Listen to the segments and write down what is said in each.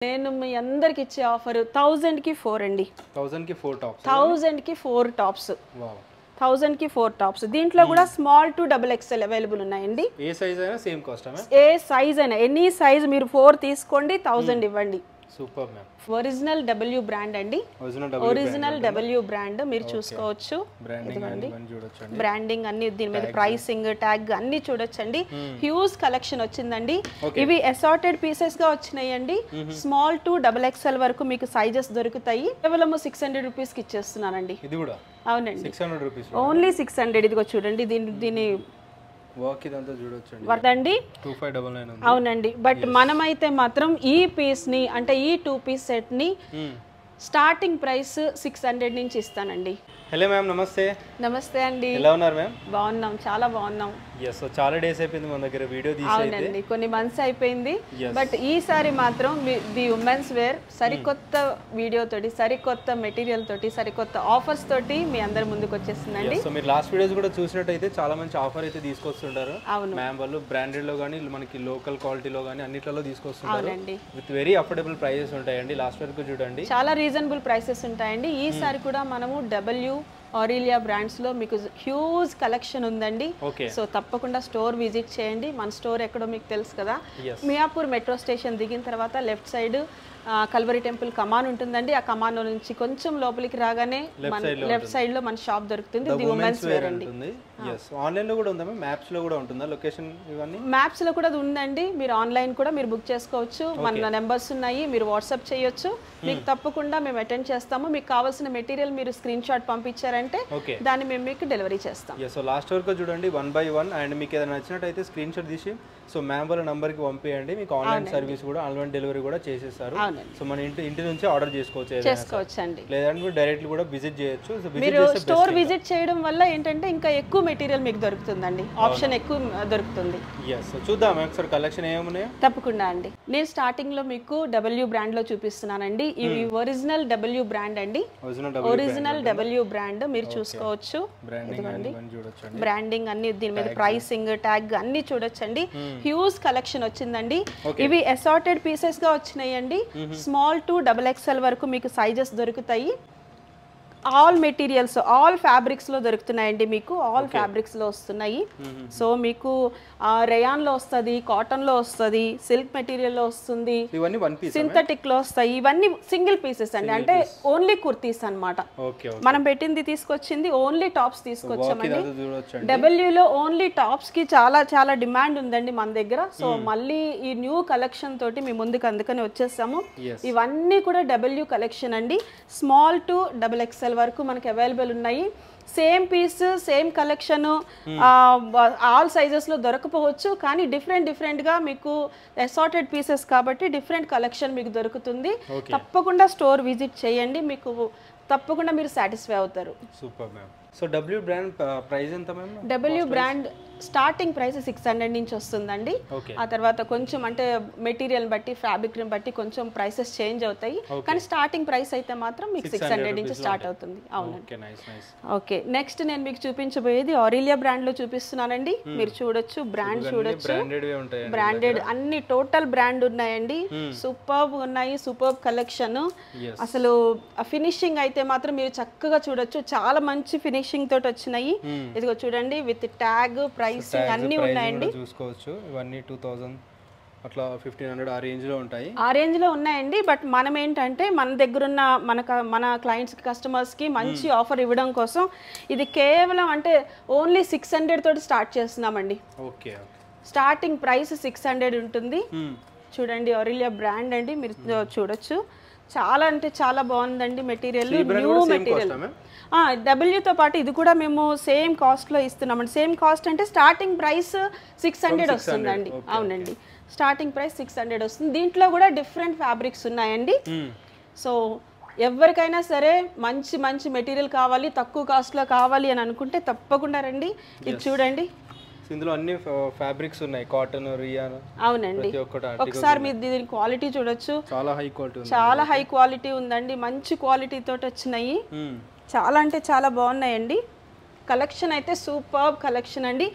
నేను మీ అందరికి ఇచ్చే ఆఫర్ 1000 కి 4 అండి. 1000 కి 4 టాప్స్. 1000 కి 4 టాప్స్. వావ్. 1000 కి 4 టాప్స్. దీంట్లో కూడా small to double XL available ఉన్నాయండి. ఏ సైజ్ అయినా సేమ్ కాస్ట్ ఆ? ఏ సైజ్ అయినా ఎనీ సైజ్ మీరు 4 తీసుకోండి 1000 ఇవ్వండి. Super ma'am. Original W brand అండి. ఒరిజినల్ W బ్రాండ్ మీరు చూసుకోవచ్చు. బ్రాండింగ్ అన్ని దీని మీద ప్రైసింగ్ ట్యాగ్ అన్ని చూడొచ్చండి. హ్యూజ్ కలెక్షన్ వచ్చిందండి. ఇవి అసార్టెడ్ పీసెస్ గా వచ్చినాయండి. స్మాల్ టు డబుల్ ఎక్స్ఎల్ వరకు మీకు సైజెస్ దొరుకుతాయి. కేవలం 600 రూపీస్ కి ఇచ్చేస్తున్నానండి. ఇది కూడా అవునండి 600 రూపీస్. ఓన్లీ 600. ఇదిగో చూడండి దీని వర్క్ ఇదంతా చూడొచ్చండి. వర్దండి 2599 ఉంది. అవునండి. బట్ మనమైతే మాత్రం ఈ పీస్ ని అంటే ఈ 2 పీస్ సెట్ ని స్టార్టింగ్ ప్రైస్ 600 నుంచి ఇస్తానండి. హలో మ్యామ్, నమస్తే. నమస్తే అండి. ఎలా ఉన్నారు మ్యామ్? బాగున్నాం, చాలా బాగున్నాం. సో చాలా డేస్ అయిపోయింది మన దగ్గర వీడియో తీసి. అవునండి, కొన్ని మంత్స్ అయిపోయింది. బట్ ఈసారి మాత్రం ది ఉమెన్స్ వేర్ సరికొత్త వీడియో తోటి, సరికొత్త మెటీరియల్ తోటి, సరికొత్త ఆఫర్స్ తోటి మీ అందరి ముందుకు వచ్చేస్తుందండి. సో మీరు లాస్ట్ వీడియోస్ కూడా చూసినట్టయితే చాలా మంచి ఆఫర్ అయితే తీసుకొస్తుంటారు. అవును మ్యామ్ వాళ్ళు బ్రాండెడ్ లో కానీ మనకి లోకల్ క్వాలిటీలో కానీ అన్నిట్లలో తీసుకొస్తుంటారు. అవునండి, విత్ వెరీ అఫోర్డబుల్ ప్రైజెస్ ఉంటాయండి. లాస్ట్ వరకు చూడండి, చాలా రీజనబుల్ ప్రైసెస్ ఉంటాయండి. ఈసారి కూడా మనము ఆరిలియా బ్రాండ్స్ లో మీకు హ్యూజ్ కలెక్షన్ ఉందండి. సో తప్పకుండా స్టోర్ విజిట్ చేయండి. మన స్టోర్ ఎక్కడో మీకు తెలుసు కదా, మియాపూర్ మెట్రో స్టేషన్ దిగిన తర్వాత లెఫ్ట్ సైడ్ కల్వరి టెంపుల్ కమాన్ ఉంటుందండి. ఆ కమాన్ నుంచి కొంచెం లోపలికి రాగానే లెఫ్ట్ సైడ్ లో మన షాప్ దొరుకుతుంది. ది ఉమెన్స్ వేర్ అండి. ఆన్లైన్ లో కూడా ఉందా, మ్యాప్స్ లో కూడా ఉంటుందా లొకేషన్? ఇవన్నీ మ్యాప్స్ లో కూడా ఉందండి. మీరు ఆన్లైన్ కూడా మీరు బుక్ చేసుకోవచ్చు. మన నెంబర్స్ ఉన్నాయి, మీరు వాట్సాప్ చేయొచ్చు. మీకు తప్పకుండా మేము అటెండ్ చేస్తాము. మీకు కావాల్సిన మెటీరియల్ మీరు స్క్రీన్ షాట్ పంపించారంటే దాన్ని మేము మీకు డెలివరీ చేస్తాం. సో లాస్ట్ వరకు చూడండి 1 by 1. అండ్ మీకు ఏదైనా నచ్చినట్టయితే స్క్రీన్ షాట్ తీసి సో మ్యామ్ వాళ్ళ నంబర్ కి పంపించండి. మీకు ఆన్లైన్ సర్వీస్ కూడా, ఆన్లైన్ డెలివరీ కూడా చేసేస్తారు. సో మన ఇంటి నుంచి ఆర్డర్ చేసుకోవచ్చు అండి. లేదంటే డైరెక్ట్ కూడా విజిట్ చేయొచ్చు. మీరు స్టోర్ విజిట్ చేయడం వల్ల ఏంటంటే ఇంకా ఎక్కువ మెటీరియల్ మీకు దొరుకుతుందండి, ఆప్షన్ ఎక్కువ దొరుకుతుంది. చూద్దాం ఒకసారి కలెక్షన్ ఏమున్నాయో. తప్పకుండా అండి. నేను స్టార్టింగ్ లో మీకు W బ్రాండ్ లో చూపిస్తున్నానండి. ఇవి ఒరిజినల్ W బ్రాండ్ అండి. ఒరిజినల్ W బ్రాండ్ మీరు చూసుకోవచ్చు. బ్రాండింగ్ అన్ని దీని మీద ప్రైసింగ్ ట్యాగ్ అన్ని చూడొచ్చండి. హ్యూజ్ కలెక్షన్ వచ్చిందండి. ఇవి అసార్టెడ్ పీసెస్ గా వచ్చినాయండి. స్మాల్ టు డబుల్ ఎక్స్ఎల్ వరకు మీకు సైజెస్ దొరుకుతాయి. ఆల్ మెటీరియల్స్, ఆల్ ఫ్యాబ్రిక్స్ లో దొరుకుతున్నాయండి. మీకు ఆల్ ఫ్యాబ్రిక్స్ లో వస్తున్నాయి. సో మీకు రేయాన్ లో వస్తుంది, కాటన్ లో వస్తుంది, సిల్క్ మెటీరియల్ లో వస్తుంది, సింథటిక్ లో వస్తాయి. ఇవన్నీ సింగిల్ పీసెస్ అండి, అంటే ఓన్లీ కుర్తీస్ అన్నమాట. మనం పెట్టింది తీసుకొచ్చింది ఓన్లీ టాప్స్ తీసుకొచ్చామండి. W లో ఓన్లీ టాప్స్ కి చాలా చాలా డిమాండ్ ఉందండి మన దగ్గర. సో మళ్ళీ ఈ న్యూ కలెక్షన్ తోటి మీ ముందుకు అందుకని వచ్చేసాము. ఇవన్నీ కూడా W కలెక్షన్ అండి. స్మాల్ టు డబుల్ ఎక్స్ఎల్ వరకు మనకి అవైలబుల్ ఉన్నాయి. Same piece same collection all sizes లో దొరకపోవచ్చు, కానీ డిఫరెంట్ గా మీకు అసార్టెడ్ పీసెస్ కాబట్టి డిఫరెంట్ కలెక్షన్ మీకు దొరుకుతుంది. తప్పకుండా స్టోర్ విజిట్ చేయండి, మీకు తప్పకుండా మీరు సాటిస్ఫై అవుతారు. Super ma'am. So W brand price ఎంత ma'am? W brand starting price 600 నుంచి వస్తుందండి. ఆ తర్వాత కొంచెం అంటే మెటీరియల్ బట్టి, ఫ్యాబ్రిక్ బట్టి కొంచెం ప్రైసెస్ చేంజ్ అవుతాయి, కానీ స్టార్టింగ్ ప్రైస్ అయితే మాత్రం మీకు 600 నుంచి స్టార్ట్ అవుతుంది. అవునండి. ఓకే, నెక్స్ట్ నేను మీకు చూపించబోయేది ఆరిలియా బ్రాండ్ లో చూపిస్తున్నానండి. మీరు చూడొచ్చు, బ్రాండ్ చూడొచ్చు, బ్రాండెడ్ అన్ని టోటల్ బ్రాండ్ ఉన్నాయండి. సూపర్బ్ ఉన్నాయి, సూపర్బ్ కలెక్షన్. అసలు ఫినిషింగ్ అయితే మాత్రం మీరు చక్కగా చూడొచ్చు, చాలా మంచి ఫినిషింగ్ తోటి వచ్చినాయి. ఇదిగో చూడండి, విత్ ట్యాగ్ ప్రైసింగ్ అన్ని ఉన్నాయండి. చూసుకోవచ్చు. ఇవన్నీ 2000 అట్లా 1500 ఆ రేంజ్ లో ఉంటాయి. ఆ రేంజ్ లో ఉన్నాయండి. బట్ మనం ఏంటంటే మన దగ్గర ఉన్న మన క్లయింట్స్ కస్టమర్స్ కి మంచి ఆఫర్ ఇవ్వడం కోసం ఇది కేవలం అంటే ఓన్లీ 600 తోటి స్టార్ట్ చేస్తున్నామండి. ఓకే, స్టార్టింగ్ ప్రైస్ 600 ఉంటుంది. చూడండి, ఆరిలియా బ్రాండ్ అండి, మీరు చూడొచ్చు. చాలా అంటే చాలా బాగుందండి మెటీరియల్, న్యూ మెటీరియల్. W తో పాటు ఇది కూడా మేము సేమ్ కాస్ట్ లో ఇస్తున్నామండి. సేమ్ కాస్ట్ అంటే స్టార్టింగ్ ప్రైస్ 600 వస్తుందండి. అవునండి, స్టార్టింగ్ ప్రైస్ 600 వస్తుంది. దీంట్లో కూడా డిఫరెంట్ ఫ్యాబ్రిక్స్ ఉన్నాయండి. సో ఎవరికైనా సరే మంచి మంచి మెటీరియల్ కావాలి, తక్కువ కాస్ట్ లో కావాలి అని అనుకుంటే తప్పకుండా రండి. ఇది చూడండి, ఇందులో అన్ని ఫ్యాబ్రిక్స్ ఉన్నాయి, కాటన్, రియాన్. అవునండి, ఒకసారి మీరు దీని క్వాలిటీ చూడొచ్చు, చాలా హై క్వాలిటీ, చాలా హై క్వాలిటీ ఉందండి. మంచి క్వాలిటీ తోటి వచ్చినాయి, చాలా అంటే చాలా బాగున్నాయండి. కలెక్షన్ అయితే సూపర్ కలెక్షన్ అండి.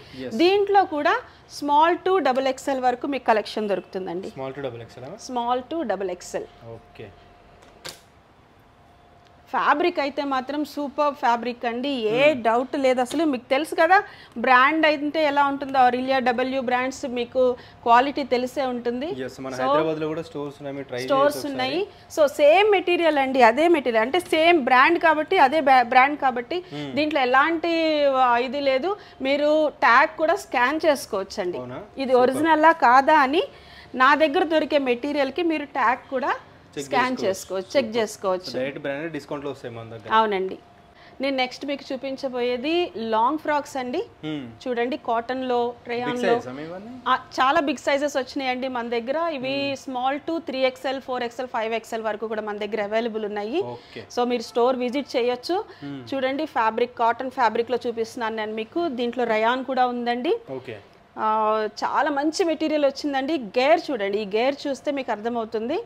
దీంట్లో కూడా స్మాల్ టు డబుల్ ఎక్స్ఎల్ వరకు మీకు కలెక్షన్ దొరుకుతుందండి. Small to double XL. Small to double XL. Okay. Fabric అయితే మాత్రం సూపర్ ఫ్యాబ్రిక్ అండి, ఏ డౌట్ లేదు అసలు. మీకు తెలుసు కదా బ్రాండ్ అయితే ఎలా ఉంటుందో, ఆరిలియా డబ్ల్యూ బ్రాండ్స్ మీకు క్వాలిటీ తెలిసే ఉంటుంది. స్టోర్స్ ఉన్నాయి. సో సేమ్ మెటీరియల్ అండి, అదే మెటీరియల్ అంటే సేమ్ బ్రాండ్ కాబట్టి, అదే బ్రాండ్ కాబట్టి దీంట్లో ఎలాంటి ఇది లేదు. మీరు ట్యాగ్ కూడా స్కాన్ చేసుకోవచ్చు అండి, ఇది ఒరిజినల్లా కాదా అని. నా దగ్గర దొరికే మెటీరియల్కి మీరు ట్యాగ్ కూడా స్కాన్ చేసుకోవచ్చు, చెక్ చేసుకోవచ్చు. డైరెక్ట్ బ్రాండ్ డిస్కౌంట్ లో వస్తాయి మన దగ్గర. అవునండి. నేను నెక్స్ట్ మీకు చూపించబోయేది లాంగ్ ఫ్రాక్స్ అండి. చూడండి కాటన్ లో, రేయాన్ లో చాలా బిగ్ సైజెస్ వచ్చినాయండి మన దగ్గర. ఇవి small to 3XL 4XL 5XL వరకు కూడా మన దగ్గర అవైలబుల్ ఉన్నాయి. సో మీరు స్టోర్ విజిట్ చేయొచ్చు. చూడండి ఫ్యాబ్రిక్ కాటన్ ఫ్యాబ్రిక్ లో చూపిస్తున్నాను నేను మీకు. దీంట్లో రేయాన్ కూడా ఉందండి. చాలా మంచి మెటీరియల్ వచ్చిందండి. గేర్ చూడండి, ఈ గేర్ చూస్తే మీకు అర్థమవుతుంది.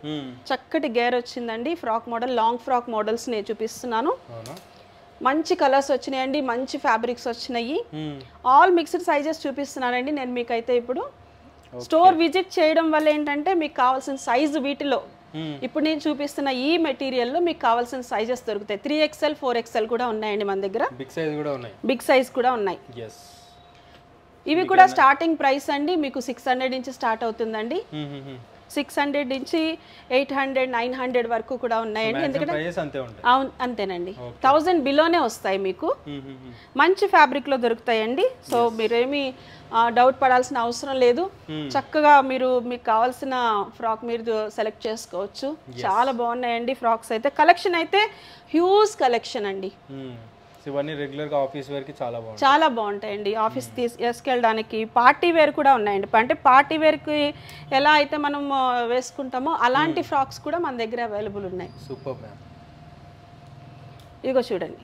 చక్కటి గేర్ వచ్చిందండి. Frock model, long frock models నేను చూపిస్తున్నాను. మంచి కలర్స్ వచ్చినాయండి, మంచి ఫ్యాబ్రిక్స్ వచ్చినాయి. ఆల్ మిక్స్డ్ సైజెస్ చూపిస్తున్నానండి నేను మీకైతే. ఇప్పుడు స్టోర్ విజిట్ చేయడం వల్ల ఏంటంటే మీకు కావాల్సిన సైజు వీటిలో, ఇప్పుడు నేను చూపిస్తున్న ఈ మెటీరియల్లో మీకు కావాల్సిన సైజెస్ దొరుకుతాయి. 3XL 4XL కూడా ఉన్నాయండి మన దగ్గర. బిగ్ సైజ్ కూడా ఉన్నాయి. ఇవి కూడా స్టార్టింగ్ ప్రైస్ అండి, మీకు 600 నుంచి స్టార్ట్ అవుతుందండి. 600 నుంచి 800 900 వరకు కూడా ఉన్నాయండి. ఎందుకంటే అవును అంతేనండి, 1000 బిలోనే వస్తాయి మీకు. మంచి ఫ్యాబ్రిక్ లో దొరుకుతాయండి. సో మీరేమి డౌట్ పడాల్సిన అవసరం లేదు. చక్కగా మీరు మీకు కావాల్సిన ఫ్రాక్ మీరు సెలెక్ట్ చేసుకోవచ్చు. చాలా బాగున్నాయండి ఫ్రాక్స్ అయితే. కలెక్షన్ అయితే హ్యూజ్ కలెక్షన్ అండి. ఇవన్నీ రెగ్యులర్ గా ఆఫీస్ వేర్ కి చాలా బాగుంటాయండి. ఆఫీస్ తీసుకెళ్ళడానికి. పార్టీ వేర్ కూడా ఉన్నాయండి. అంటే పార్టీ వేర్ కి ఎలా అయితే మనం వేసుకుంటామో అలాంటి ఫ్రాక్స్ కూడా మన దగ్గర అవైలబుల్ ఉన్నాయి. Super ma'am. ఇదిగో చూడండి,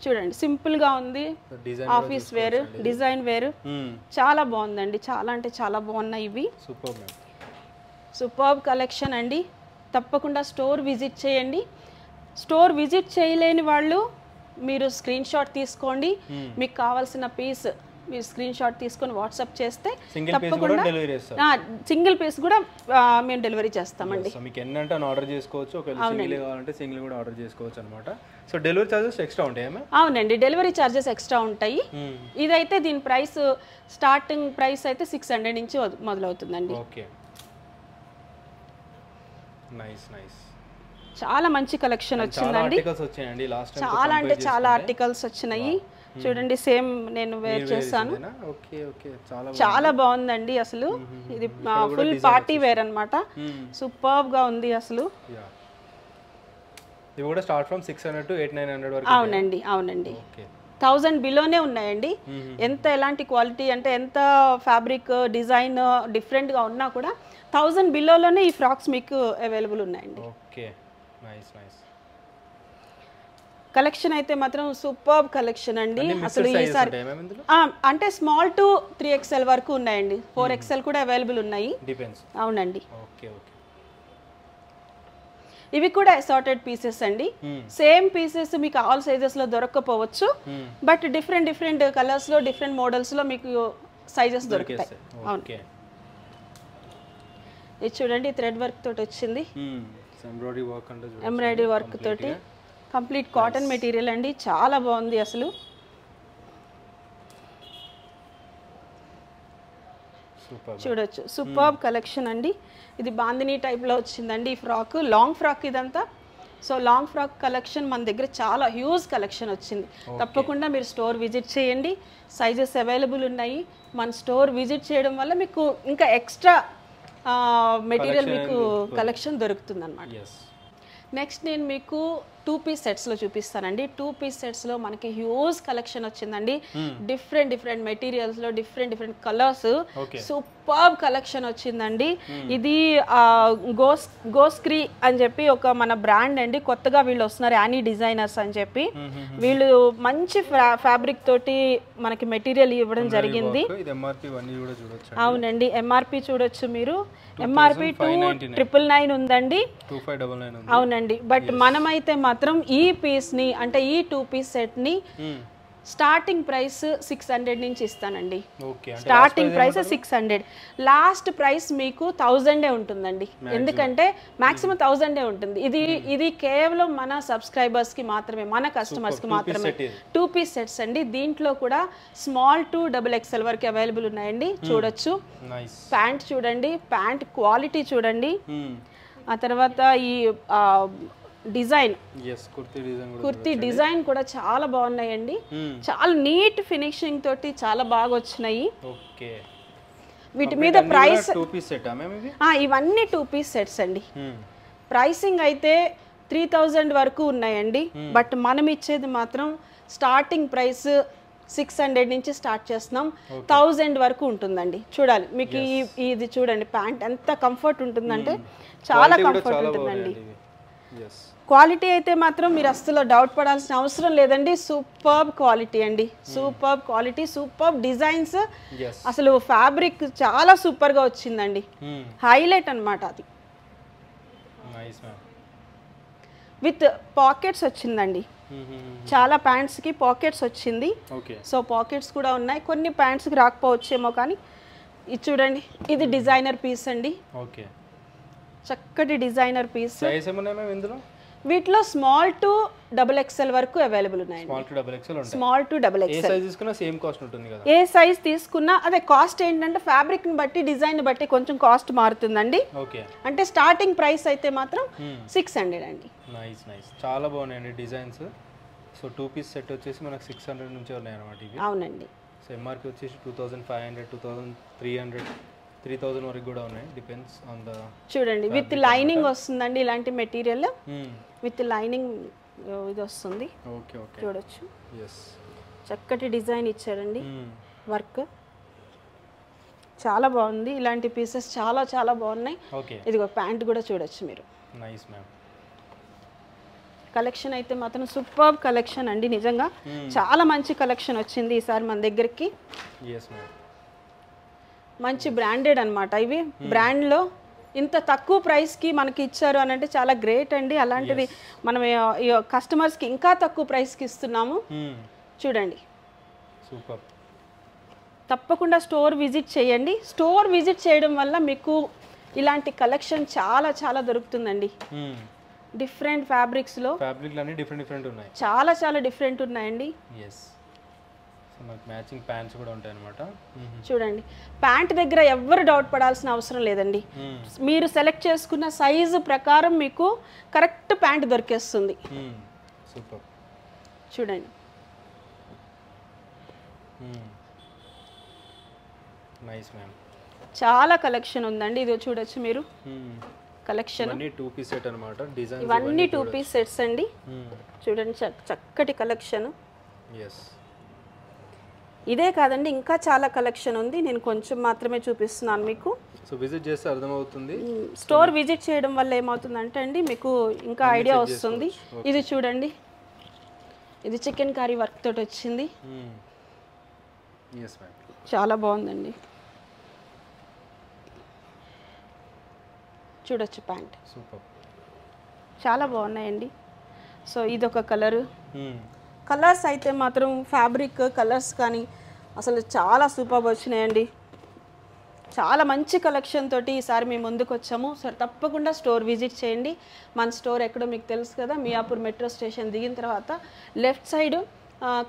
చూడండి సింపుల్ గా ఉంది. ఆఫీస్ వేర్, డిజైన్ వేర్ చాలా బాగుందండి. చాలా అంటే చాలా బాగున్నాయి ఇవి. సూపర్ కలెక్షన్ అండి. తప్పకుండా స్టోర్ విజిట్ చేయండి. స్టోర్ విజిట్ చేయలేని వాళ్ళు మీరు స్క్రీన్ షాట్ తీసుకోండి. మీకు కావాల్సిన పీస్ మీరు స్క్రీన్ షాట్ తీసుకొని వాట్సాప్ చేస్తే తప్పకుండా సింగిల్ పీస్ కూడా మేము డెలివరీ చేస్తామండి. మీకు ఎన్నంటే ఆర్డర్ చేసుకోవచ్చు. ఒకవేళ సింగిల్ కావాలంటే సింగిల్ కూడా ఆర్డర్ చేసుకోవచ్చు అన్నమాట. సో డెలివరీ చార్జెస్ ఎక్స్ట్రా ఉంటాయా? అవునండి, డెలివరీ చార్జెస్ ఎక్స్ట్రా ఉంటాయి. ఇదైతే దీని ప్రైస్ స్టార్టింగ్ ప్రైస్ అయితే 600 నుంచి మొదలవుతుందండి. Okay, nice nice. చాలా మంచి కలెక్షన్ వచ్చిందండి. చాలా అంటే చాలా ఆర్టికల్స్ వచ్చినాయి. చూడండి సేమ్ నేను వేర్ చేశాను. చాలా బాగుందండి అసలు. ఇది ఫుల్ పార్టీ వేర్ అన్నమాట. సూపర్ గా ఉంది అసలు. ఇవి కూడా స్టార్ట్ ఫ్రమ్ 600 to 800-900 వరకు. అవునండి, అవునండి. 1000 బిలోనే ఉన్నాయండి. ఎంత ఎలాంటి క్వాలిటీ అంటే ఎంత ఫ్యాబ్రిక్ డిజైన్ డిఫరెంట్ గా ఉన్నా కూడా 1000 బిలోలోనే ఈ ఫ్రాక్స్ మీకు అవైలబుల్ ఉన్నాయండి. Okay, nice nice. కలెక్షన్ అయితే మాత్రం సూపర్ కలెక్షన్ అండి అసలు. ఈసారి అంటే స్మాల్ టు 3XL వరకు ఉన్నాయండి. 4XL కూడా అవైలబుల్ ఉన్నాయి. అవునండి. ఇవి కూడా అసార్టెడ్ పీసెస్ అండి. సేమ్ పీసెస్ మీకు ఆల్ సైజెస్ లో దొరకకపోవచ్చు, బట్ డిఫరెంట్ డిఫరెంట్ కలర్స్ లో డిఫరెంట్ మోడల్స్ లో మీకు సైజెస్ దొరుకుతాయి. అవును, ఇది చూడండి థ్రెడ్ వర్క్ తోటి వచ్చింది. ఎంబ్రాయిడరీ వర్క్ తోటి కంప్లీట్ కాటన్ మెటీరియల్ అండి. చాలా బాగుంది అసలు. చూడొచ్చు, సూపర్ కలెక్షన్ అండి. ఇది బాందినీ టైప్ లో వచ్చిందండి ఈ ఫ్రాక్. లాంగ్ ఫ్రాక్ ఇదంతా. సో లాంగ్ ఫ్రాక్ కలెక్షన్ మన దగ్గర చాలా హ్యూజ్ కలెక్షన్ వచ్చింది. తప్పకుండా మీరు స్టోర్ విజిట్ చేయండి. సైజెస్ అవైలబుల్ ఉన్నాయి. మన స్టోర్ విజిట్ చేయడం వల్ల మీకు ఇంకా ఎక్స్ట్రా మెటీరియల్ మీకు కలెక్షన్ దొరుకుతుంది అన్నమాట. నెక్స్ట్ నేను మీకు 2 పీస్ సెట్స్లో చూపిస్తానండి. 2 పీస్ సెట్స్లో మనకి హ్యూజ్ కలెక్షన్ వచ్చిందండి. డిఫరెంట్ డిఫరెంట్ మెటీరియల్స్లో different different colours super collection వచ్చిందండి. ఇది గోస్క్రీ అని చెప్పి ఒక మన బ్రాండ్ అండి. కొత్తగా వీళ్ళు వస్తున్నారు, యానీ డిజైనర్స్ అని చెప్పి. వీళ్ళు మంచి ఫ్యాబ్రిక్ తోటి మనకి మెటీరియల్ ఇవ్వడం జరిగింది. అవునండి, ఎంఆర్పి చూడొచ్చు మీరు. ఎంఆర్పి 2999 ఉందండి. అవునండి, బట్ మనమైతే మాత్రం ఈ పీస్ ని అంటే ఈ 2 పీస్ సెట్ ని స్టార్టింగ్ ప్రైస్ 600 నుంచి ఇస్తానండి. Okay, starting price 600, last price మీకు 1000 ఉంటుందండి. ఎందుకంటే మాక్సిమం 1000 ఉంటుంది. ఇది కేవలం మన సబ్స్క్రైబర్స్ కి మాత్రమే, మన కస్టమర్స్ కి మాత్రమే. 2 పీస్ సెట్స్ అండి. దీంట్లో కూడా స్మాల్ టు XXL వరకు అవైలబుల్ ఉన్నాయండి. చూడొచ్చు. ప్యాంట్ చూడండి, ప్యాంట్ క్వాలిటీ చూడండి. ఆ తర్వాత ఈ డిజైన్, కుర్తీ డిజైన్ కూడా చాలా బాగున్నాయండి. చాలా నీట్ ఫినిషింగ్ తోటి చాలా బాగా వచ్చినాయి. వీటి మీద ప్రైస్ ఇవన్నీ 2 పీస్ సెట్స్ అండి. ప్రైసింగ్ అయితే 3000 వరకు ఉన్నాయండి. బట్ మనం ఇచ్చేది మాత్రం స్టార్టింగ్ ప్రైస్ 600 నుంచి స్టార్ట్ చేస్తున్నాం. 1000 వరకు ఉంటుందండి. చూడాలి మీకు ఇది చూడండి, ప్యాంట్ ఎంత కంఫర్ట్ ఉంటుందంటే చాలా కంఫర్ట్ ఉంటుందండి. క్వాలిటీ అయితే మాత్రం మీరు అస్సలు డౌట్ పడాల్సిన అవసరం లేదండి. సూపర్బ్ క్వాలిటీ అండి, సూపర్బ్ క్వాలిటీ, సూపర్బ్ డిజైన్స్. అసలు ఫ్యాబ్రిక్ చాలా సూపర్ గా వచ్చిందండి. హైలైట్ అన్నమాట అది. విత్ పాకెట్స్ వచ్చిందండి. చాలా ప్యాంట్స్ కి పాకెట్స్ వచ్చింది. సో పాకెట్స్ కూడా ఉన్నాయి. కొన్ని ప్యాంట్స్ కి రాకపోవచ్చేమో, కానీ ఇది చూడండి, ఇది డిజైనర్ పీస్ అండి. చక్కటి డిజైనర్ పీస్. వీటిలో స్మాల్ టు XXL వరకు అవైలబుల్ ఉన్నాయి. Small to XXL A size తీసుకున్నా అదే కాస్ట్. ఏంటంటే ఫ్యాబ్రిక్ ని బట్టి, డిజైన్ బట్టి కొంచెం కాస్ట్ మారుతుందండి. అంటే స్టార్టింగ్ ప్రైస్ అయితే మాత్రం 600 అండి. చాలా బాగున్నాయండి డిజైన్స్. సో 2 పీస్ సెట్ వచ్చేసి మనకు 600 నుంచి ఉన్నాయి అన్నమాట ఇవి. అవునండి. సో ఎంఆర్పి వచ్చేసి 2500, 2300, 3000 వరకు కూడా ఉన్నాయి. Depends on the. చూడండి, విత్ లైనింగ్ వస్తుందండి. ఇలాంటి మెటీరియల్ విత్ లైనింగ్ ఇది వస్తుంది. చూడొచ్చు, చక్కటి డిజైన్ ఇచ్చారండి. వర్క్ చాలా బాగుంది. ఇలాంటి పీసెస్ చాలా చాలా బాగున్నాయి. ఇదిగో ప్యాంట్ కూడా చూడొచ్చు మీరు. కలెక్షన్ అయితే మాత్రం సూపర్ కలెక్షన్ అండి. నిజంగా చాలా మంచి కలెక్షన్ వచ్చింది ఈసారి మన దగ్గరికి. మంచి బ్రాండెడ్ అన్నమాట. ఇవి బ్రాండ్ లో ఇంత తక్కువ ప్రైస్ కి మనకి ఇచ్చారు అని అంటే చాలా గ్రేట్ అండి. అలాంటిది మనం కస్టమర్స్ కి ఇంకా తక్కువ ప్రైస్ కి ఇస్తున్నాము. చూడండి, సూపర్. తప్పకుండా స్టోర్ విజిట్ చేయండి. స్టోర్ విజిట్ చేయడం వల్ల మీకు ఇలాంటి కలెక్షన్ చాలా చాలా దొరుకుతుందండి. డిఫరెంట్ ఫ్యాబ్రిక్స్ లో ఉన్నాయి. చాలా చాలా డిఫరెంట్ ఉన్నాయండి. మ్యాచింగ్ ప్యాంట్స్ కూడా ఉంటాయి అన్నమాట. చూడండి, ప్యాంట్ దగ్గర ఎవ్వరు డౌట్ పడాల్సిన అవసరం లేదండి. మీరు సెలెక్ట్ చేసుకున్న సైజు ప్రకారం మీకు కరెక్ట్ ప్యాంట్ దొరికేస్తుంది. సూపర్. చూడండి, నైస్ మ్యామ్. చాలా కలెక్షన్ ఉందండి. ఇది చూడొచ్చు మీరు. కలెక్షన్ ఇవన్నీ 2 పీస్ సెట్ అన్నమాట. డిజైన్స్ ఇవన్నీ 2 పీస్ సెట్స్ అండి. చూడండి, చక్కటి కలెక్షన్. ఇదే కాదండి, ఇంకా చాలా కలెక్షన్ ఉంది. నేను కొంచెం మాత్రమే చూపిస్తున్నాను మీకు. సో విజిట్ చేస్తే అర్థమవుతుంది. స్టోర్ విజిట్ చేయడం వల్ల ఏమవుతుందంటే అండి మీకు ఇంకా ఐడియా వస్తుంది. ఇది చూడండి, ఇది చికెన్ కర్రీ వర్క్ తోటి వచ్చింది. చాలా బాగుందండి. చూడొచ్చు, ప్యాంట్ చాలా బాగున్నాయండి. సో ఇదొక కలరు. కలర్స్ అయితే మాత్రం ఫ్యాబ్రిక్ కలర్స్ కానీ అసలు చాలా సూపర్ వచ్చినాయండి. చాలా మంచి కలెక్షన్ తోటి ఈసారి మేము ముందుకు వచ్చాము. సో తప్పకుండా స్టోర్ విజిట్ చేయండి. మన స్టోర్ ఎక్కడో మీకు తెలుసు కదా, మియాపూర్ మెట్రో స్టేషన్ దిగిన తర్వాత లెఫ్ట్ సైడ్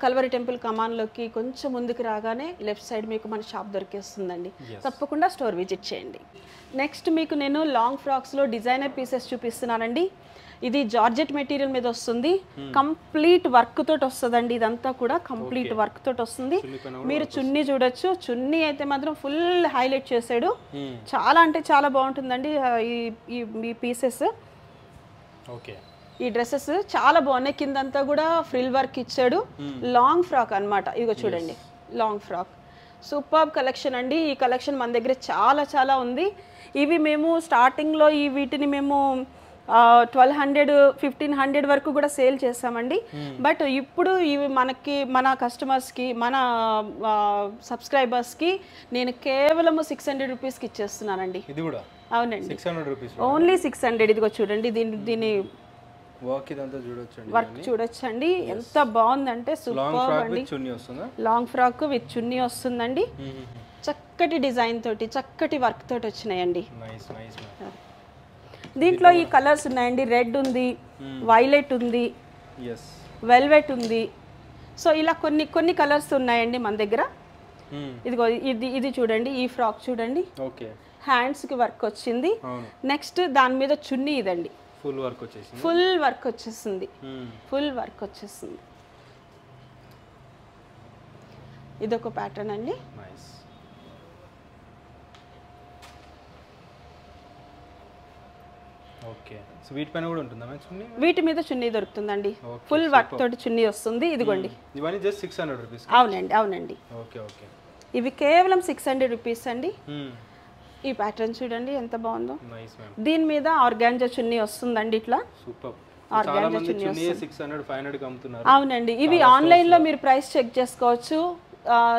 కల్వరి టెంపుల్ కమాన్లోకి కొంచెం ముందుకు రాగానే లెఫ్ట్ సైడ్ మీకు మన షాప్ దొరికేస్తుందండి. తప్పకుండా స్టోర్ విజిట్ చేయండి. నెక్స్ట్ మీకు నేను లాంగ్ ఫ్రాక్స్లో డిజైనర్ పీసెస్ చూపిస్తున్నానండి. ఇది జార్జెట్ మెటీరియల్ మీద వస్తుంది. కంప్లీట్ వర్క్ తోటి వస్తుందండి. ఇదంతా కూడా కంప్లీట్ వర్క్ తోటి వస్తుంది. మీరు చున్నీ చూడొచ్చు. చున్నీ అయితే మాత్రం ఫుల్ హైలైట్ చేసాడు. చాలా అంటే చాలా బాగుంటుందండి ఈ పీసెస్. ఈ డ్రెస్సెస్ చాలా బాగున్నాయి. కిందంతా కూడా ఫ్రిల్ వర్క్ ఇచ్చాడు. లాంగ్ ఫ్రాక్ అన్నమాట. ఇదిగో చూడండి, లాంగ్ ఫ్రాక్. సూపర్ కలెక్షన్ అండి. ఈ కలెక్షన్ మన దగ్గర చాలా చాలా ఉంది. ఇవి మేము స్టార్టింగ్లో వీటిని మేము 1200, 1500 వరకు కూడా సేల్ చేస్తామండి. బట్ ఇప్పుడు ఇవి మనకి మన కస్టమర్స్కి, మన సబ్స్క్రైబర్స్కి నేను కేవలం 600 రూపీస్కి ఇచ్చేస్తున్నానండి. ఇది కూడా అవునండి, 600 రూపీస్, ఓన్లీ 600. ఇదిగో చూడండి, దీని వర్క్ ఇదంతా చూడొచ్చండి. వర్క్ చూడొచ్చండి ఎంత బాగుందంటే సూపర్ అండి. చున్నీ వస్తుందా? లాంగ్ ఫ్రాక్ విత్ చున్నీ వస్తుందండి. చక్కటి డిజైన్ తోటి చక్కటి వర్క్ తోటి వచ్చినాయండి. Nice nice ma'am. దీంట్లో ఈ కలర్స్ ఉన్నాయండి. రెడ్ ఉంది, వైలెట్ ఉంది, ఎస్ వెల్వెట్ ఉంది. సో ఇలా కొన్ని కొన్ని కలర్స్ ఉన్నాయండి మన దగ్గర. ఇదిగో ఇది చూడండి, ఈ ఫ్రాక్ చూడండి. ఓకే. హ్యాండ్స్ కి వర్క్ వచ్చింది. అవును. నెక్స్ట్ దాని మీద చున్నీ ఇదండి. ఫుల్ వర్క్ వచ్చేసింది. ఫుల్ వర్క్ వచ్చేసింది. ఫుల్ వర్క్ వచ్చేసింది. ఇదొక ప్యాటర్న్ అండి. నైస్. ఓకే. సో వీటిపైన కూడా ఉంటుందా మ్యామ్ చున్నీ? వీటి మీద చున్నీ దొరుకుతుందండి. ఫుల్ వర్క్ తోటి చున్నీ వస్తుంది. ఇదిగోండి. ఇవన్నీ జస్ట్ 600 రూపీస్. అవునండి అవునండి. Okay okay. ఇవి కేవలం 600 రూపీస్ అండి. ఈ ప్యాటర్న్ చూడండి ఎంత బాగుందో. Nice ma'am. దీని మీద ఆర్గాంజా చున్నీ వస్తుందండి ఇట్లా. సూపర్. ఆర్గాంజా చాలా మంది చున్నీ చున్నీ 600 500 కి అమ్ముతున్నారు. అవునండి. ఇవి ఆన్లైన్ లో మీరు ప్రైస్ చెక్ చేసుకోవచ్చు.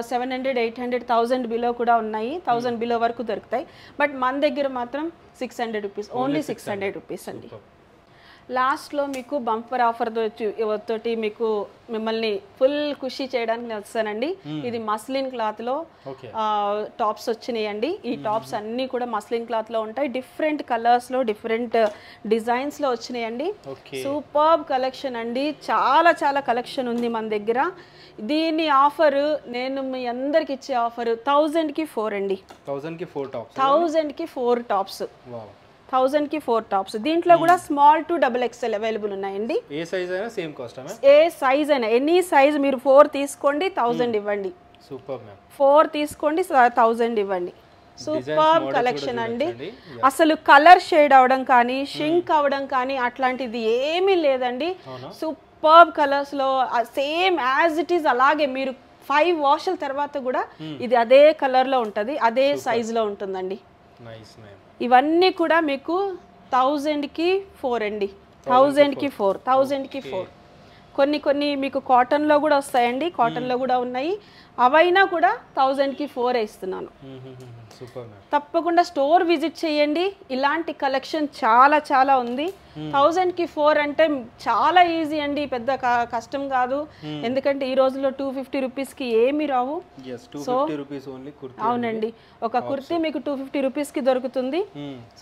700 800 1000 బిలో కూడా ఉన్నాయి. 1000 బిలో వరకు దొరుకుతాయి. బట్ మన దగ్గర మాత్రం 600 రూపీస్, ఓన్లీ 600 రూపీస్ అండి. లాస్ట్లో మీకు బంపర్ ఆఫర్ తోటి మీకు మిమ్మల్ని ఫుల్ ఖుషి చేయడానికి నేను వస్తానండి. ఇది మస్లిన్ క్లాత్లో టాప్స్ వచ్చినాయండి. ఈ టాప్స్ అన్నీ కూడా మస్లిన్ క్లాత్లో ఉంటాయి. డిఫరెంట్ కలర్స్లో డిఫరెంట్ డిజైన్స్లో వచ్చినాయండి. సూపర్బ్ కలెక్షన్ అండి. చాలా చాలా కలెక్షన్ ఉంది మన దగ్గర. దీని ఆఫర్ నేను మీ అందరికి ఇచ్చే ఆఫర్ 1000కి 4 అండి. 1000కి 4 టాప్స్. 1000కి 4 టాప్స్. 1000కి 4 టాప్స్. దీంట్లో కూడా స్మాల్ టు XXL అవైలబుల్ ఉన్నాయండి. ఏ సైజ్ అయినా సేమ్ కాస్ట్ ఆ? ఏ సైజ్ అయినా, ఎనీ సైజ్ మీరు 4 తీసుకోండి 1000 ఇవ్వండి. Super ma'am. 4 తీసుకోండి 1000 ఇవ్వండి. సూపర్ కలెక్షన్ అండి. అసలు కలర్ షేడ్ అవడం కానీ షింక్ అవడం కానీ అట్లాంటిది ఏమీ లేదండి. సూపర్ కలర్స్ లో సేమ్ యాజ్ ఇట్ ఈస్ అలాగే మీరు 5 వాష్ల తర్వాత కూడా ఇది అదే కలర్ లో ఉంటది, అదే సైజ్ లో ఉంటుందండి. Nice ma'am. ఇవన్నీ కూడా మీకు 1000కి 4 అండి. 1000కి 4, 1000కి 4. కొన్ని కొన్ని మీకు కాటన్లో కూడా వస్తాయండి. కాటన్లో కూడా ఉన్నాయి. అవైనా కూడా 1000కి 4 ఇస్తున్నాను. తప్పకుండా స్టోర్ విజిట్ చేయండి. ఇలాంటి కలెక్షన్ చాలా చాలా ఉంది. 1000కి 4 అంటే చాలా ఈజీ అండి, పెద్ద కష్టం కాదు. ఎందుకంటే ఈ రోజుల్లో 250 రూపీస్కి ఏమి రావు. సో అవునండి, ఒక కుర్తీ మీకు 250 రూపీస్కి దొరుకుతుంది.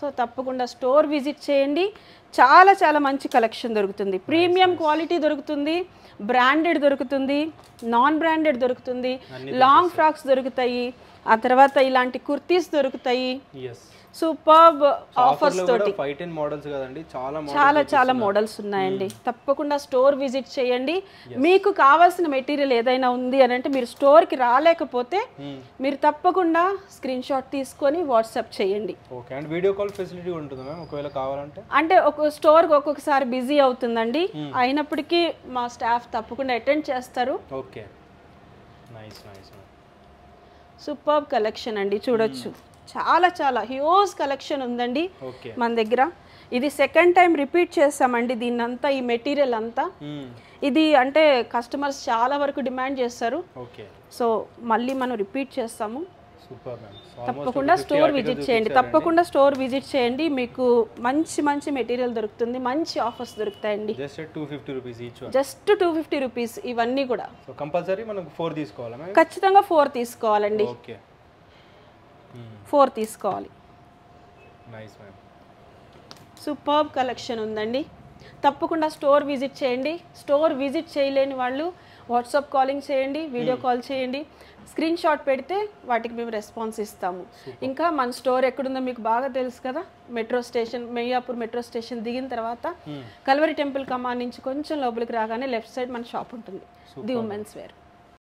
సో తప్పకుండా స్టోర్ విజిట్ చేయండి. చాలా చాలా మంచి కలెక్షన్ దొరుకుతుంది. ప్రీమియం క్వాలిటీ దొరుకుతుంది, బ్రాండెడ్ దొరుకుతుంది, నాన్ బ్రాండెడ్ దొరుకుతుంది, లాంగ్ ఫ్రాక్స్ దొరుకుతాయి, ఆ తర్వాత ఇలాంటి కుర్తీస్ దొరుకుతాయి. సూపర్బ్ ఆఫర్స్ తోటి చాలా చాలా మోడల్స్ ఉన్నాయండి. తప్పకుండా స్టోర్ విజిట్ చేయండి. మీకు కావాల్సిన మెటీరియల్ ఏదైనా ఉంది అని అంటే మీరు స్టోర్కి రాలేకపోతే మీరు తప్పకుండా స్క్రీన్ షాట్ తీసుకొని వాట్సాప్ చేయండి. వీడియో కాల్ ఫెసిలిటీ ఉంటుంది మ్యామ్ ఒకవేళ కావాలంటే? అంటే ఒక స్టోర్కి ఒక్కొక్కసారి బిజీ అవుతుందండి, అయినప్పటికీ మా స్టాఫ్ తప్పకుండా అటెండ్ చేస్తారు. Okay, nice nice. Superb collection అండి, చూడొచ్చు. చాలా చాలా హ్యూజ్ కలెక్షన్ ఉందండి మన దగ్గర. ఇది సెకండ్ టైం రిపీట్ చేస్తామండి దీన్నంతా, ఈ మెటీరియల్ అంతా. ఇది అంటే కస్టమర్స్ చాలా వరకు డిమాండ్ చేస్తారు. సో మళ్ళీ మనం రిపీట్ చేస్తాము. తప్పకుండా స్టోర్ విజిట్ చేయండి, తప్పకుండా స్టోర్ విజిట్ చేయండి. మీకు మంచి మంచి మెటీరియల్ దొరుకుతుంది, మంచి ఆఫర్స్ దొరుకుతాయండి. జస్ట్ 250 రూపీస్ ఇవన్నీ కూడా. ఖచ్చితంగా 4 తీసుకోవాలండి. 4 తీసుకోవాలి. సూపర్బ్ కలెక్షన్ ఉందండి. తప్పకుండా స్టోర్ విజిట్ చేయండి. స్టోర్ విజిట్ చేయలేని వాళ్ళు వాట్సాప్ కాలింగ్ చేయండి, వీడియో కాల్ చేయండి, స్క్రీన్ షాట్ పెడితే వాటికి మేము రెస్పాన్స్ ఇస్తాము. ఇంకా మన స్టోర్ ఎక్కడుందో మీకు బాగా తెలుసు కదా, మెట్రో స్టేషన్, మెయ్యాపూర్ మెట్రో స్టేషన్ దిగిన తర్వాత కల్వరి టెంపుల్ కమాన్ నుంచి కొంచెం లోపలికి రాగానే లెఫ్ట్ సైడ్ మన షాప్ ఉంటుంది, ది ఉమెన్స్ వేర్.